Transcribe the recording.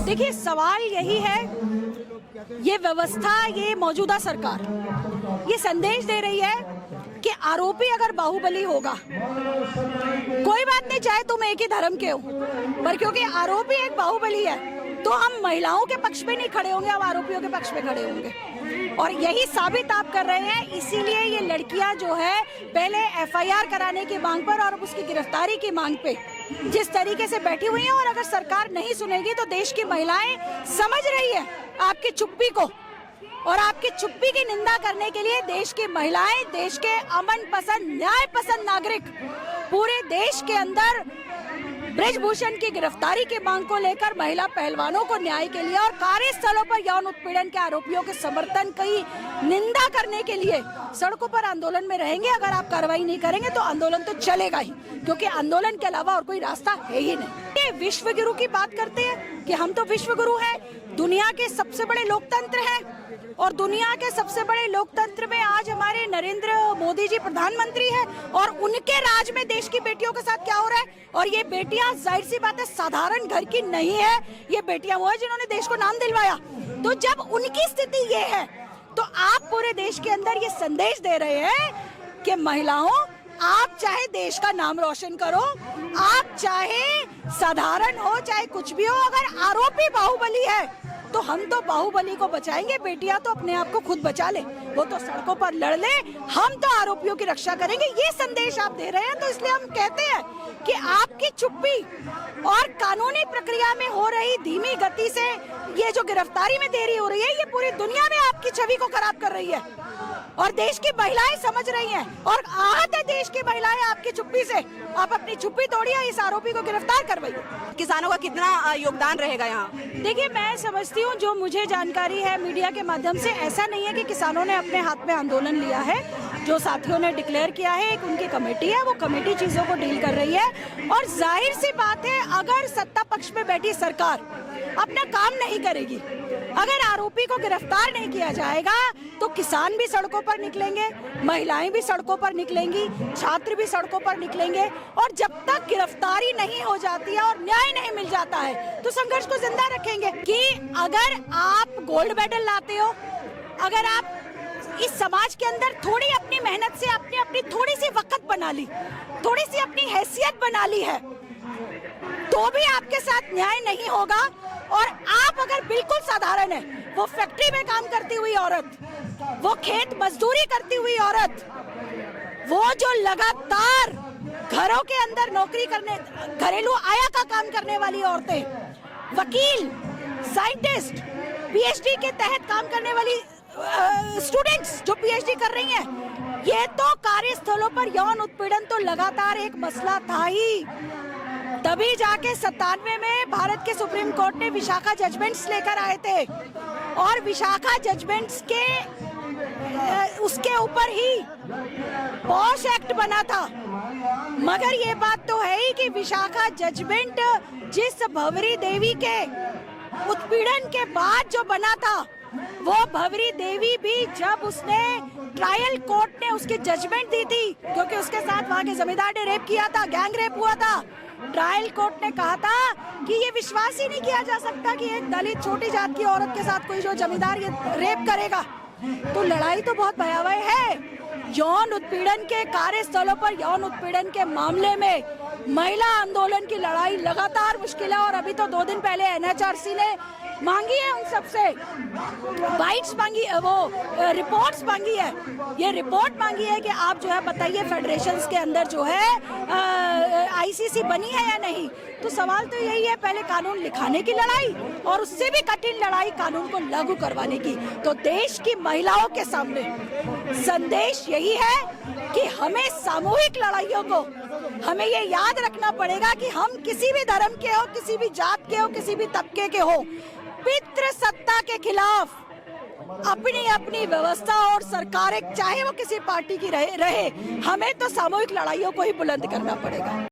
देखिए, सवाल यही है, ये व्यवस्था, ये मौजूदा सरकार ये संदेश दे रही है कि आरोपी अगर बाहुबली होगा, कोई बात नहीं, चाहे तुम एक ही धर्म के हो, पर क्योंकि आरोपी एक बाहुबली है तो हम महिलाओं के पक्ष में नहीं खड़े होंगे, हम आरोपियों के पक्ष में खड़े होंगे। और यही साबित आप कर रहे हैं। इसीलिए ये लड़कियां जो है पहले एफआईआर कराने की मांग पर और उसकी गिरफ्तारी की मांग पे जिस तरीके से बैठी हुई हैं, और अगर सरकार नहीं सुनेगी तो देश की महिलाएं समझ रही है आपकी चुप्पी को, और आपकी चुप्पी की निंदा करने के लिए देश की महिलाएं, देश के अमन पसंद, न्याय पसंद नागरिक पूरे देश के अंदर ब्रजभूषण की गिरफ्तारी की मांग को लेकर महिला पहलवानों को न्याय के लिए और कार्यस्थलों पर यौन उत्पीड़न के आरोपियों के समर्थन की निंदा करने के लिए सड़कों पर आंदोलन में रहेंगे। अगर आप कार्रवाई नहीं करेंगे तो आंदोलन तो चलेगा ही, क्योंकि आंदोलन के अलावा और कोई रास्ता है ही नहीं। ये विश्व गुरु की बात करते हैं कि हम तो विश्व गुरु हैं, दुनिया के सबसे बड़े लोकतंत्र हैं, और दुनिया के सबसे बड़े लोकतंत्र में आज हमारे नरेंद्र मोदी जी प्रधानमंत्री हैं, और उनके राज में देश की बेटियों के साथ क्या हो रहा है। और ये बेटियां जाहिर सी बात है साधारण घर की नहीं है, ये बेटियां वो है जिन्होंने देश को नाम दिलवाया। तो जब उनकी स्थिति ये है तो आप पूरे देश के अंदर ये संदेश दे रहे हैं कि महिलाओं, आप चाहे देश का नाम रोशन करो, आप चाहे साधारण हो, चाहे कुछ भी हो, अगर आरोपी बाहुबली है तो हम तो बाहुबली को बचाएंगे, बेटियां तो अपने आप को खुद बचा ले, वो तो सड़कों पर लड़ ले, हम तो आरोपियों की रक्षा करेंगे। ये संदेश आप दे रहे हैं, तो इसलिए हम कहते हैं कि आपकी चुप्पी और कानूनी प्रक्रिया में हो रही धीमी गति से ये जो गिरफ्तारी में देरी हो रही है, ये पूरी दुनिया में आपकी छवि को खराब कर रही है, और देश की महिलाएं समझ रही हैं, और आहत है देश की महिलाएं आपकी चुप्पी से। आप अपनी चुप्पी तोड़िए, इस आरोपी को गिरफ्तार करवाइए। किसानों का कितना योगदान रहेगा यहाँ? देखिए, मैं समझती हूँ, जो मुझे जानकारी है मीडिया के माध्यम से, ऐसा नहीं है कि किसानों ने अपने हाथ में आंदोलन लिया है। जो साथियों ने डिक्लेयर किया है, एक उनकी कमेटी है, वो कमेटी चीजों को डील कर रही है। और जाहिर सी बात है, अगर सत्ता पक्ष में बैठी सरकार अपना काम नहीं करेगी, अगर आरोपी को गिरफ्तार नहीं किया जाएगा, तो किसान भी सड़कों पर निकलेंगे, महिलाएं भी सड़कों पर निकलेंगी, छात्र भी सड़कों पर निकलेंगे, और जब तक गिरफ्तारी नहीं हो जाती है और न्याय नहीं मिल जाता है तो संघर्ष को जिंदा रखेंगे। कि अगर आप गोल्ड मेडल लाते हो, अगर आप इस समाज के अंदर थोड़ी अपनी मेहनत से अपनी थोड़ी सी वक़्त बना ली, थोड़ी सी अपनी हैसियत बना ली है, तो भी आपके साथ न्याय नहीं होगा। और आप अगर बिल्कुल साधारण है, वो फैक्ट्री में काम करती हुई औरत, वो खेत मजदूरी करती हुई औरत, वो जो लगातार घरों के अंदर नौकरी करने, घरेलू आया का काम करने वाली औरतें, वकील, साइंटिस्ट, पीएचडी के तहत काम करने वाली स्टूडेंट्स जो पीएचडी कर रही हैं, ये तो कार्यस्थलों पर यौन उत्पीड़न तो लगातार एक मसला था ही। तभी जाके 97 में भारत के सुप्रीम कोर्ट ने विशाखा जजमेंट्स लेकर आए थे, और विशाखा जजमेंट्स के उसके ऊपर ही पॉश एक्ट बना था। मगर ये बात तो है ही कि विशाखा जजमेंट जिस भंवरी देवी के उत्पीड़न के बाद जो बना था, वो भंवरी देवी भी जब उसने ट्रायल कोर्ट ने उसकी जजमेंट दी थी, क्योंकि उसके साथ वहाँ के जमींदार ने रेप किया था, गैंग रेप हुआ था, ट्रायल कोर्ट ने कहा था कि ये विश्वास ही नहीं किया जा सकता कि एक दलित छोटी जात की औरत के साथ कोई जो जमींदार ये रेप करेगा। तो लड़ाई तो बहुत भयावह है। यौन उत्पीड़न के कार्यस्थलों पर यौन उत्पीड़न के मामले में महिला आंदोलन की लड़ाई लगातार मुश्किल है। और अभी तो 2 दिन पहले एनएचआरसी ने मांगी है, उन सबसे बाइट्स मांगी, वो रिपोर्ट्स मांगी है। ये रिपोर्ट मांगी है कि आप जो है बताइए, फेडरेशंस के अंदर जो है आईसीसी बनी है या नहीं। तो सवाल तो यही है, पहले कानून लिखाने की लड़ाई और उससे भी कठिन लड़ाई कानून को लागू करवाने की। तो देश की महिलाओं के सामने संदेश यही है कि हमें सामूहिक लड़ाइयों को, हमें ये याद रखना पड़ेगा कि हम किसी भी धर्म के हो, किसी भी जात के हो, किसी भी तबके के हो, पितृ सत्ता के खिलाफ अपनी अपनी व्यवस्था और सरकारें, चाहे वो किसी पार्टी की रहे, हमें तो सामूहिक लड़ाइयों को ही बुलंद करना पड़ेगा।